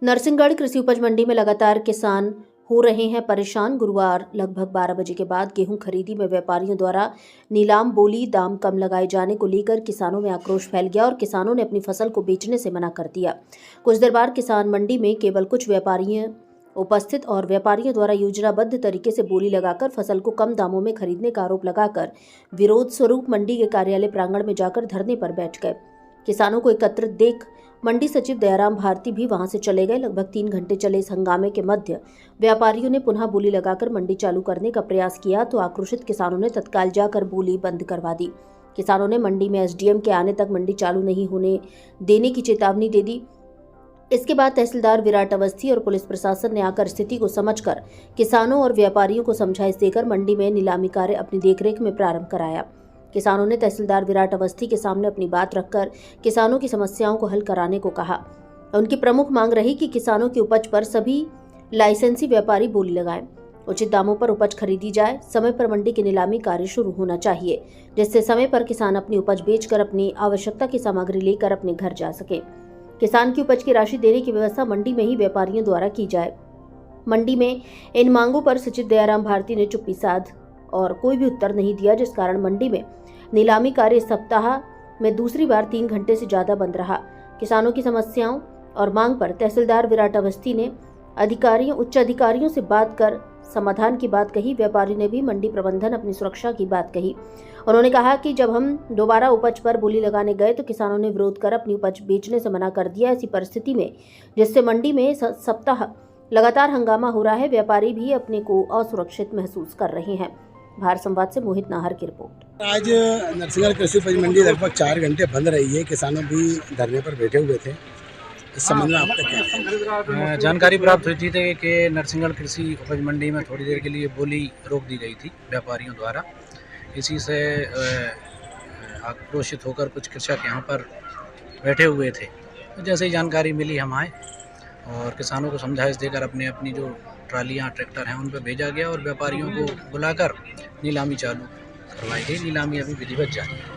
नरसिंहगढ़ कृषि उपज मंडी में लगातार किसान हो रहे हैं परेशान। गुरुवार लगभग 12 बजे के बाद गेहूं खरीदी में व्यापारियों द्वारा नीलाम बोली दाम कम लगाए जाने को लेकर किसानों में आक्रोश फैल गया और किसानों ने अपनी फसल को बेचने से मना कर दिया। कुछ देर बाद किसान मंडी में केवल कुछ व्यापारी उपस्थित और व्यापारियों द्वारा योजनाबद्ध तरीके से बोली लगाकर फसल को कम दामों में खरीदने का आरोप लगाकर विरोध स्वरूप मंडी के कार्यालय प्रांगण में जाकर धरने पर बैठ गए। किसानों को एकत्रित देख मंडी सचिव दयाराम भारती भी वहां से चले गए। लगभग 3 घंटे चले इस हंगामे के मध्य व्यापारियों ने पुनः बोली लगाकर मंडी चालू करने का प्रयास किया तो आक्रोशित किसानों ने तत्काल जाकर बोली बंद करवा दी। किसानों ने मंडी में एसडीएम के आने तक मंडी चालू नहीं होने देने की चेतावनी दे दी। इसके बाद तहसीलदार विराट अवस्थी और पुलिस प्रशासन ने आकर स्थिति को समझकर किसानों और व्यापारियों को समझाइश देकर मंडी में नीलामी कार्य अपनी देखरेख में प्रारंभ कराया। किसानों ने तहसीलदार विराट अवस्थी के सामने अपनी बात रखकर किसानों की समस्याओं को हल कराने को कहा। उनकी प्रमुख मांग रही कि किसानों की उपज पर सभी लाइसेंसी व्यापारी बोली लगाएं, उचित दामों पर उपज खरीदी जाए, समय पर मंडी की नीलामी कार्य शुरू होना चाहिए जिससे समय पर किसान अपनी उपज बेचकर अपनी आवश्यकता की सामग्री लेकर अपने घर जा सके। किसान की उपज की राशि देने की व्यवस्था मंडी में ही व्यापारियों द्वारा की जाए। मंडी में इन मांगों पर सचिव दयाराम भारती ने चुप्पी साध और कोई भी उत्तर नहीं दिया, जिस कारण मंडी में नीलामी कार्य सप्ताह में दूसरी बार 3 घंटे से ज्यादा बंद रहा। किसानों की समस्याओं और मांग पर तहसीलदार विराट अवस्थी ने उच्च अधिकारियों से बात कर समाधान की बात कही। व्यापारी ने भी मंडी प्रबंधन अपनी सुरक्षा की बात कही। उन्होंने कहा कि जब हम दोबारा उपज पर बोली लगाने गए तो किसानों ने विरोध कर अपनी उपज बेचने से मना कर दिया। ऐसी परिस्थिति में जिससे मंडी में सप्ताह लगातार हंगामा हो रहा है, व्यापारी भी अपने को असुरक्षित महसूस कर रहे हैं। भारत संवाद से मोहित नाहर की रिपोर्ट। आज नरसिंहगढ़ कृषि उपज मंडी लगभग 4 घंटे बंद रही है। किसानों भी धरने पर बैठे हुए थे। इस संबंध में आपका क्या जानकारी प्राप्त हुई थी कि नरसिंहगढ़ कृषि उपज मंडी में थोड़ी देर के लिए बोली रोक दी गई थी व्यापारियों द्वारा। इसी से आक्रोशित होकर कुछ कृषक यहाँ पर बैठे हुए थे। तो जैसे ही जानकारी मिली हम आए और किसानों को समझाइश देकर अपनी जो ट्रालियाँ ट्रैक्टर हैं उन पर भेजा गया और व्यापारियों को बुलाकर नीलामी चालू करवाई गई। नीलामी अभी विधिवत जारी है।